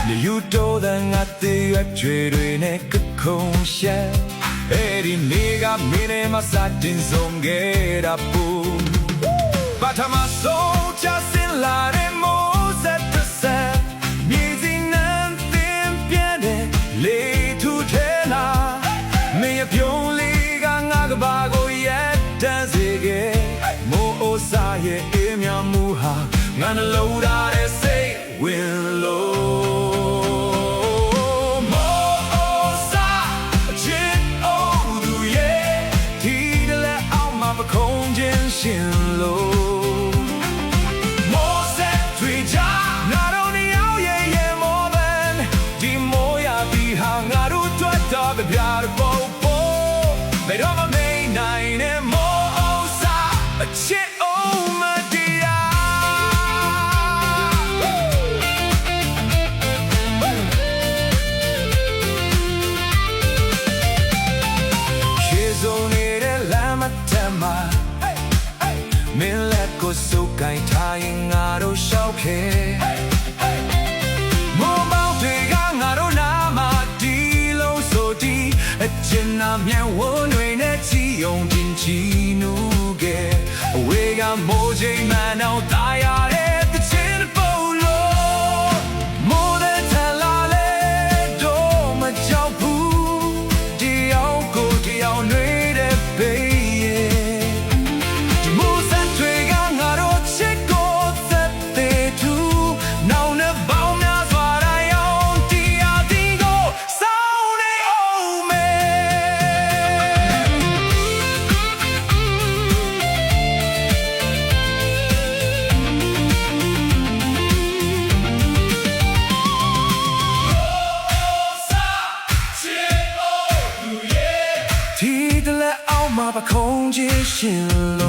You told them at the actually share Eddie nigga made my satin song get up But I'm a soul just in line most at the set Meeting and thin piano late to tell Me a purely gang agabago yet dance again Mo osaye emya muha Ngana load out say win lowရှင်လို့မောဆက်တွေ့ကြနာတော့နေအောင်ရဲ့မောဘန်ဒီမိုးရပြီးဟာငါတို့တွေ့တော့ပြားတော့ပေါ်ဘယ်တော့မှမနိုင်နဲ့မောအောင်စားအချစ်အောင်မတရားရှေ့ဆုံးနေတဲ့လမ်းမထမ်းမှာမင်းလက်ကိုစုပ်ကိုင်ထားရင်ငါတို့ရှောက်ခဲ့မိုးမောင်တွေကငါတို့နာမှာဒီလုံးဆိုဒီအကျဉ်းနာမြန်ဝန်းတွေနဲ့ချီယုံတင်ချီနူခဲ့အဝေးကမိုးချိန်မှန်အောင်ตายရတဲ့တချင်ပုံလို့မိုးတဲ့ထလာလေတော့မကြောက်ဘူးဒီအောင်ကိုဒီအောင်နေတဲ့ဘေးထီတလဲအောင်မှာပခုံးချင်းရှင်